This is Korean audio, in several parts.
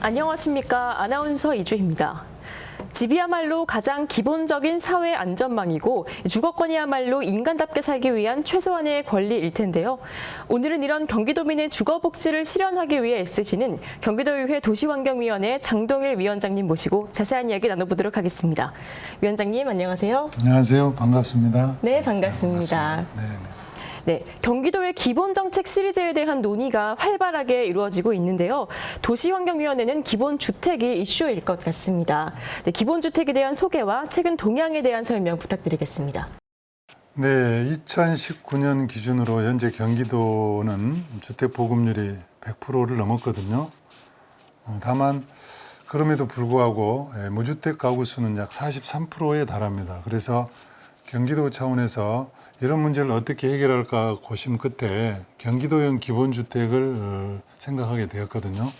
안녕하십니까. 아나운서 이주희입니다. 집이야말로 가장 기본적인 사회 안전망이고 주거권이야말로 인간답게 살기 위한 최소한의 권리일 텐데요. 오늘은 이런 경기도민의 주거 복지를 실현하기 위해 애쓰시는 경기도의회 도시환경위원회 장동일 위원장님 모시고 자세한 이야기 나눠보도록 하겠습니다. 위원장님 안녕하세요. 안녕하세요. 반갑습니다. 네, 반갑습니다. 네, 경기도의 기본정책 시리즈에 대한 논의가 활발하게 이루어지고 있는데요. 도시환경위원회는 기본주택이 이슈일 것 같습니다. 네, 기본주택에 대한 소개와 최근 동향에 대한 설명 부탁드리겠습니다. 네, 2019년 기준으로 현재 경기도는 주택 보급률이 100%를 넘었거든요. 다만 그럼에도 불구하고 무주택 가구 수는 약 43%에 달합니다. 그래서 경기도 차원에서 이런 문제를 어떻게 해결할까 고심 끝에 경기도형 기본주택을 생각하게 되었거든요.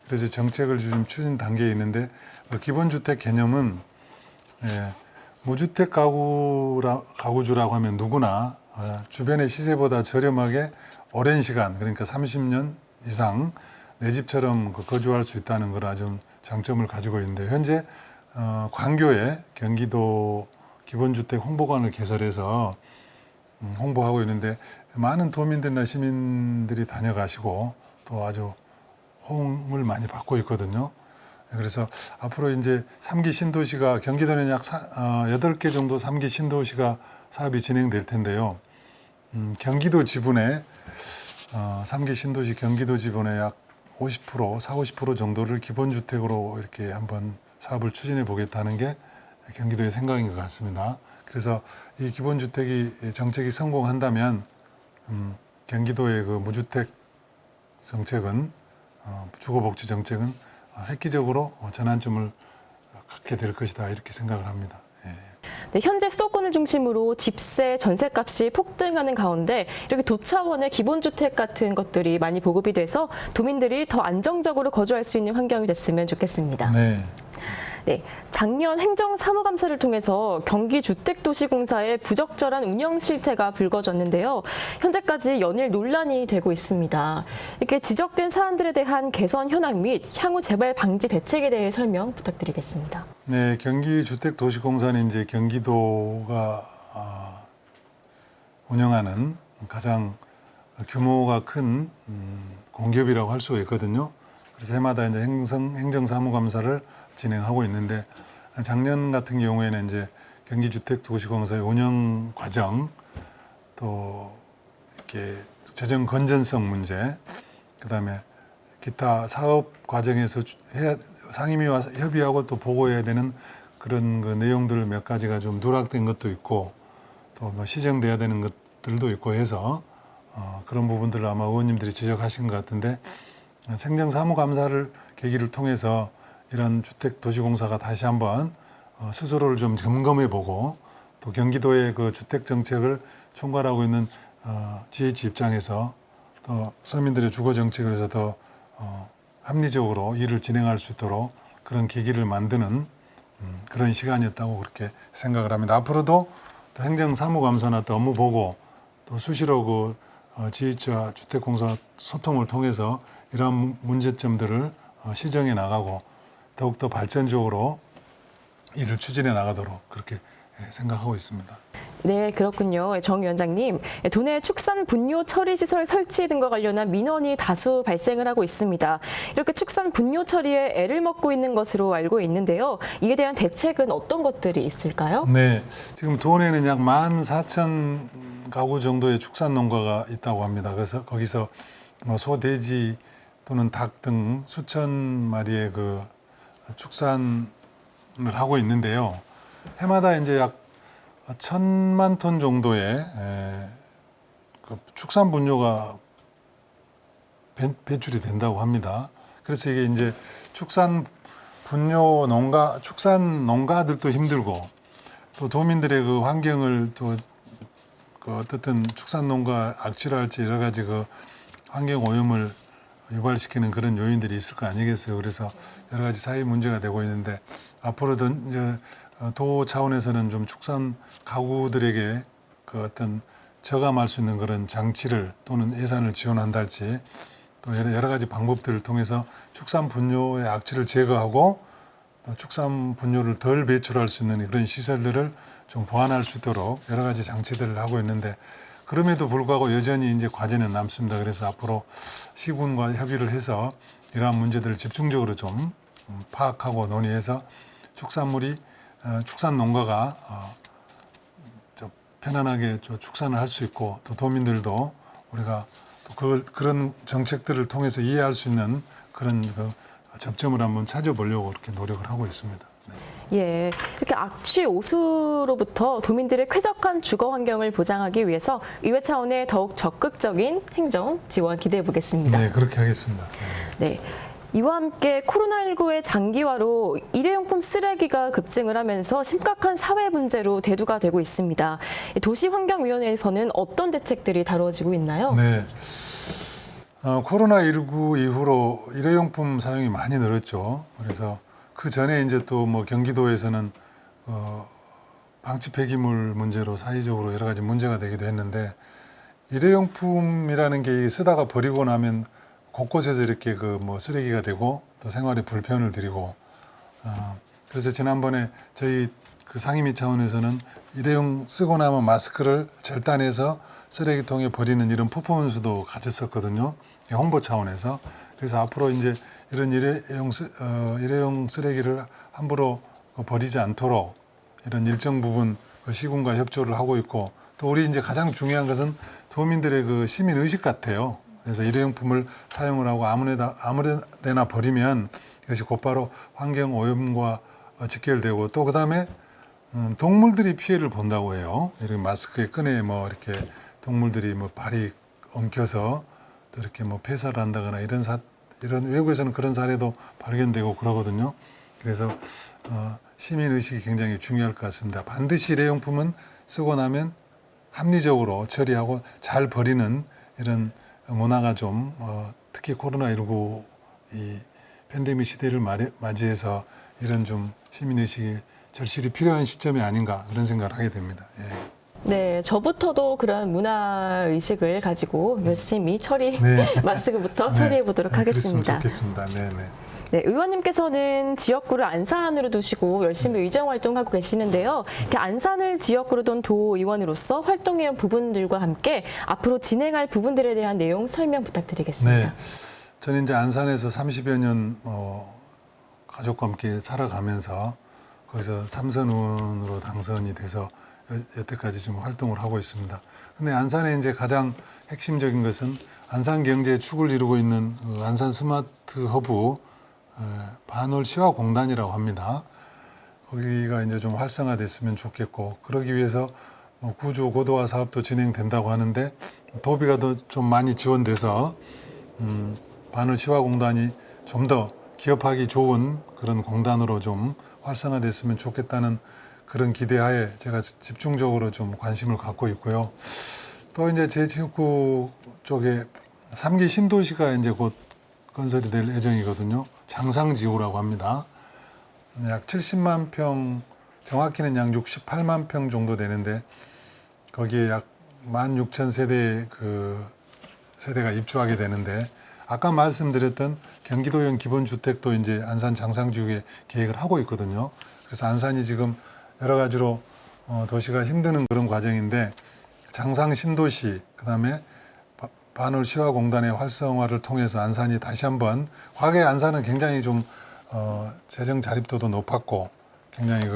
그래서 정책을 지금 추진 단계에 있는데 기본주택 개념은 무주택 가구주라고 하면 누구나 주변의 시세보다 저렴하게 오랜 시간, 그러니까 30년 이상 내 집처럼 거주할 수 있다는 걸 아주 장점을 가지고 있는데, 현재 광교에 경기도 기본주택 홍보관을 개설해서 홍보하고 있는데 많은 도민들이나 시민들이 다녀가시고 또 아주 호응을 많이 받고 있거든요. 그래서 앞으로 이제 3기 신도시가 경기도는 약 8개 정도 3기 신도시가 사업이 진행될 텐데요. 경기도 지분의 3기 신도시 경기도 지분의 약 50%, 40~50% 정도를 기본주택으로 이렇게 한번 사업을 추진해 보겠다는 게 경기도의 생각인 것 같습니다. 그래서 이 기본주택이 정책이 성공한다면 경기도의 그 무주택 정책은 주거복지 정책은 획기적으로 전환점을 갖게 될 것이다, 이렇게 생각을 합니다. 네, 현재 수도권을 중심으로 집세, 전세값이 폭등하는 가운데 이렇게 도 차원의 기본주택 같은 것들이 많이 보급이 돼서 도민들이 더 안정적으로 거주할 수 있는 환경이 됐으면 좋겠습니다. 네, 작년 행정사무감사를 통해서 경기주택도시공사의 부적절한 운영 실태가 불거졌는데요. 현재까지 연일 논란이 되고 있습니다. 이렇게 지적된 사안들에 대한 개선 현황 및 향후 재발 방지 대책에 대해 설명 부탁드리겠습니다. 네, 경기주택도시공사는 이제 경기도가 운영하는 가장 규모가 큰 공기업이라고 할 수가 있거든요. 그래서 해마다 이제 행정사무감사를 진행하고 있는데, 작년 같은 경우에는 이제 경기주택도시공사의 운영 과정, 또 이렇게 재정 건전성 문제, 그다음에 기타 사업 과정에서 상임위와 협의하고 또 보고해야 되는 그런 그 내용들 몇 가지가 좀 누락된 것도 있고, 또 뭐 시정돼야 되는 것들도 있고 해서 그런 부분들을 아마 의원님들이 지적하신 것 같은데, 행정사무감사를 계기를 통해서 이런 주택도시공사가 다시 한번 스스로를 좀 점검해보고, 또 경기도의 그 주택정책을 총괄하고 있는 GH 입장에서 또 서민들의 주거정책을 해서 더 합리적으로 일을 진행할 수 있도록 그런 계기를 만드는 그런 시간이었다고 그렇게 생각을 합니다. 앞으로도 또 행정사무감사나 또 업무보고, 또 수시로 그 GH와 주택공사 소통을 통해서 이러한 문제점들을 시정해 나가고 더욱더 발전적으로 일을 추진해 나가도록 그렇게 생각하고 있습니다. 네, 그렇군요. 정 위원장님, 도내 축산 분뇨 처리 시설 설치 등과 관련한 민원이 다수 발생을 하고 있습니다. 이렇게 축산 분뇨 처리에 애를 먹고 있는 것으로 알고 있는데요. 이에 대한 대책은 어떤 것들이 있을까요? 네, 지금 도내에는 약 14,000 가구 정도의 축산 농가가 있다고 합니다. 그래서 거기서 뭐 소, 돼지 또는 닭 등 수천 마리의 그 축산을 하고 있는데요. 해마다 이제 약 1,000만 톤 정도의 그 축산 분뇨가 배출이 된다고 합니다. 그래서 이게 이제 축산 농가들도 힘들고, 또 도민들의 그 환경을 또 그 어떻든 축산 농가 악취랄지 여러 가지 그 환경 오염을 유발시키는 그런 요인들이 있을 거 아니겠어요. 그래서 여러 가지 사회 문제가 되고 있는데, 앞으로도 이제 도 차원에서는 좀 축산 가구들에게 그 어떤 저감할 수 있는 그런 장치를 또는 예산을 지원한달지 또 여러 가지 방법들을 통해서 축산 분뇨의 악취를 제거하고 또 축산 분뇨를 덜 배출할 수 있는 그런 시설들을 좀 보완할 수 있도록 여러 가지 장치들을 하고 있는데 그럼에도 불구하고 여전히 이제 과제는 남습니다. 그래서 앞으로 시군과 협의를 해서 이러한 문제들을 집중적으로 좀 파악하고 논의해서 축산물이 축산 농가가 편안하게 축산을 할 수 있고 또 도민들도 우리가 또 그런 정책들을 통해서 이해할 수 있는 그런 접점을 한번 찾아보려고 그렇게 노력을 하고 있습니다. 네. 예, 이렇게 악취 오수로부터 도민들의 쾌적한 주거 환경을 보장하기 위해서 의회 차원의 더욱 적극적인 행정 지원 기대해 보겠습니다. 네, 그렇게 하겠습니다. 네. 이와 함께 코로나19의 장기화로 일회용품 쓰레기가 급증을 하면서 심각한 사회 문제로 대두가 되고 있습니다. 도시환경위원회에서는 어떤 대책들이 다뤄지고 있나요? 네. 코로나19 이후로 일회용품 사용이 많이 늘었죠. 그래서 그 전에 이제 또 뭐 경기도에서는 방치 폐기물 문제로 사회적으로 여러 가지 문제가 되기도 했는데 일회용품이라는 게 쓰다가 버리고 나면 곳곳에서 이렇게 뭐 쓰레기가 되고 또 생활에 불편을 드리고 그래서 지난번에 저희 그 상임위 차원에서는 일회용 쓰고 나면 마스크를 절단해서 쓰레기통에 버리는 이런 퍼포먼스도 가졌었거든요. 홍보 차원에서. 그래서 앞으로 이제 이런 일회용 쓰레기를 함부로 버리지 않도록 이런 일정 부분 시군과 협조를 하고 있고 또 우리 이제 가장 중요한 것은 도민들의 그 시민 의식 같아요. 그래서 일회용품을 사용을 하고 아무데나 버리면 이것이 곧바로 환경 오염과 직결되고 또 그다음에 동물들이 피해를 본다고 해요. 이렇게 마스크에 끈에 뭐 이렇게 동물들이 뭐 발이 엉켜서 또 이렇게 뭐 폐사를 한다거나 이런 외국에서는 그런 사례도 발견되고 그러거든요. 그래서 시민 의식이 굉장히 중요할 것 같습니다. 반드시 일회용품은 쓰고 나면 합리적으로 처리하고 잘 버리는 이런 문화가 좀 특히 코로나19 이 팬데믹 시대를 맞이해서 이런 좀 시민 의식이 절실히 필요한 시점이 아닌가 그런 생각을 하게 됩니다. 예. 네, 저부터도 그런 문화 의식을 가지고 열심히 마스크부터 네. 처리해 보도록 하겠습니다. 그랬으면 좋겠습니다. 네, 네. 네, 의원님께서는 지역구를 안산으로 두시고 열심히 의정 활동하고 계시는데요. 이렇게 안산을 지역구로 둔 도의원으로서 활동해온 부분들과 함께 앞으로 진행할 부분들에 대한 내용 설명 부탁드리겠습니다. 네, 저는 이제 안산에서 30여 년 가족과 함께 살아가면서 거기서 삼선 의원으로 당선이 돼서 여태까지 좀 활동을 하고 있습니다. 근데 안산의 이제 가장 핵심적인 것은 안산 경제의 축을 이루고 있는 안산 스마트 허브 반월 시화공단이라고 합니다. 거기가 이제 좀 활성화됐으면 좋겠고 그러기 위해서 구조 고도화 사업도 진행된다고 하는데 도비가 좀 많이 지원돼서 반월 시화공단이 좀 더 기업하기 좋은 그런 공단으로 좀 활성화됐으면 좋겠다는 그런 기대하에 제가 집중적으로 좀 관심을 갖고 있고요. 또 이제 제 지역구 쪽에 3기 신도시가 이제 곧 건설이 될 예정이거든요. 장상지구라고 합니다. 약 70만 평, 정확히는 약 68만 평 정도 되는데 거기에 약 16,000세대 세대가 입주하게 되는데 아까 말씀드렸던 경기도형 기본주택도 이제 안산 장상지구에 계획을 하고 있거든요. 그래서 안산이 지금 여러 가지로 도시가 힘드는 그런 과정인데 장상 신도시 그다음에 반월 시화공단의 활성화를 통해서 안산이 다시 한번 과거에 안산은 굉장히 좀 재정 자립도도 높았고 굉장히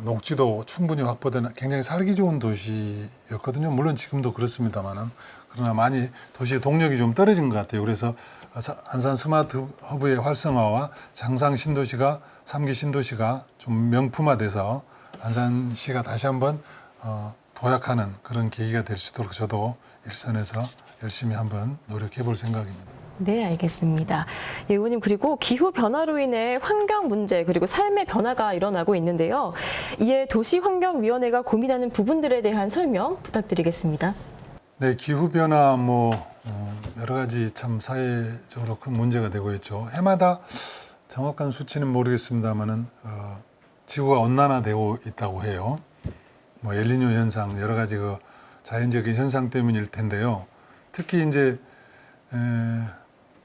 녹지도 충분히 확보된 굉장히 살기 좋은 도시였거든요. 물론 지금도 그렇습니다만은 그러나 많이 도시의 동력이 좀 떨어진 것 같아요. 그래서 안산 스마트 허브의 활성화와 장상 신도시가 3기 신도시가 좀 명품화돼서 안산시가 다시 한번 도약하는 그런 계기가 될 수 있도록 저도 일선에서 열심히 한번 노력해 볼 생각입니다. 네, 알겠습니다. 예, 의원님 그리고 기후 변화로 인해 환경 문제 그리고 삶의 변화가 일어나고 있는데요. 이에 도시환경위원회가 고민하는 부분들에 대한 설명 부탁드리겠습니다. 네, 기후 변화 여러 가지 참 사회적으로 큰 문제가 되고 있죠. 해마다 정확한 수치는 모르겠습니다만은 지구가 온난화되고 있다고 해요. 엘니뇨 현상 여러 가지 자연적인 현상 때문일 텐데요. 특히 이제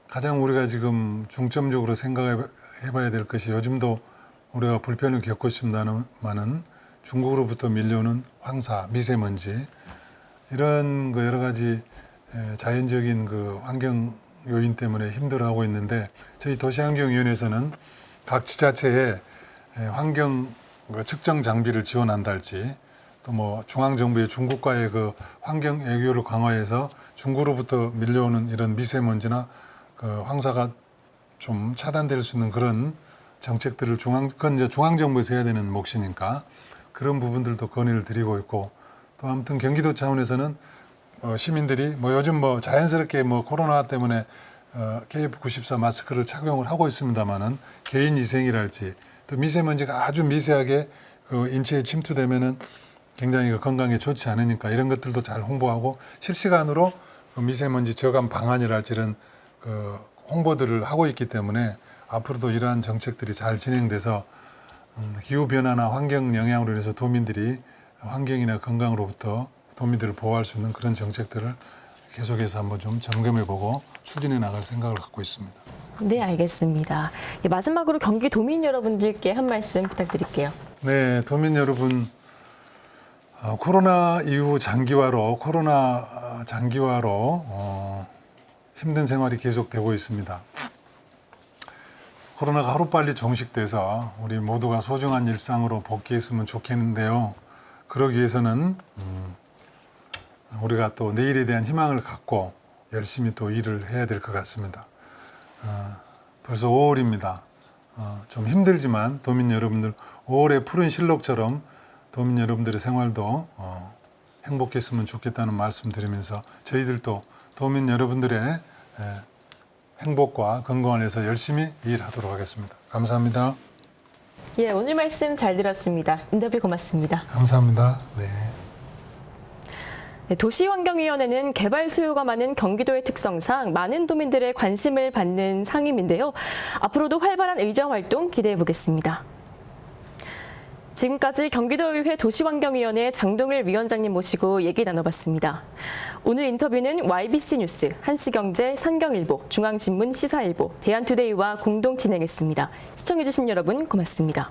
가장 우리가 지금 중점적으로 생각해 봐야 될 것이 요즘도 우리가 불편을 겪고 있습니다만은 중국으로부터 밀려오는 황사, 미세먼지 이런 그 여러 가지 자연적인 그 환경 요인 때문에 힘들어하고 있는데 저희 도시환경위원회에서는 각 지자체에 환경 그 측정 장비를 지원한다 할지 또 뭐 중앙정부의 중국과의 그 환경 애교를 강화해서 중국으로부터 밀려오는 이런 미세먼지나 그 황사가 좀 차단될 수 있는 그런 정책들을 그건 이제 중앙정부에서 해야 되는 몫이니까 그런 부분들도 건의를 드리고 있고 또 아무튼 경기도 차원에서는 시민들이 뭐 요즘 뭐 자연스럽게 뭐 코로나 때문에 KF94 마스크를 착용을 하고 있습니다만은 개인 위생이랄지 또 미세먼지가 아주 미세하게 그 인체에 침투되면은 굉장히 그 건강에 좋지 않으니까 이런 것들도 잘 홍보하고 실시간으로 그 미세먼지 저감 방안이랄지 이런 그 홍보들을 하고 있기 때문에 앞으로도 이러한 정책들이 잘 진행돼서 기후 변화나 환경 영향으로 인해서 도민들이 환경이나 건강으로부터 도민들을 보호할 수 있는 그런 정책들을 계속해서 한번 좀 점검해보고 추진해 나갈 생각을 갖고 있습니다. 네, 알겠습니다. 마지막으로 경기 도민 여러분들께 한 말씀 부탁드릴게요. 네, 도민 여러분, 코로나 이후 장기화로 힘든 생활이 계속되고 있습니다. 코로나가 하루빨리 종식돼서 우리 모두가 소중한 일상으로 복귀했으면 좋겠는데요. 그러기 위해서는 우리가 또 내일에 대한 희망을 갖고 열심히 또 일을 해야 될 것 같습니다. 벌써 5월입니다. 좀 힘들지만 도민 여러분들 5월의 푸른 실록처럼 도민 여러분들의 생활도 행복했으면 좋겠다는 말씀 드리면서 저희들도 도민 여러분들의 행복과 건강을 위해서 열심히 일하도록 하겠습니다. 감사합니다. 예, 오늘 말씀 잘 들었습니다. 인터뷰 고맙습니다. 감사합니다. 네. 네, 도시환경위원회는 개발 수요가 많은 경기도의 특성상 많은 도민들의 관심을 받는 상임인데요. 앞으로도 활발한 의정 활동 기대해 보겠습니다. 지금까지 경기도의회 도시환경위원회 장동일 위원장님 모시고 얘기 나눠봤습니다. 오늘 인터뷰는 YBC 뉴스, 한시경제, 산경일보, 중앙신문, 시사일보, 대한투데이와 공동 진행했습니다. 시청해주신 여러분 고맙습니다.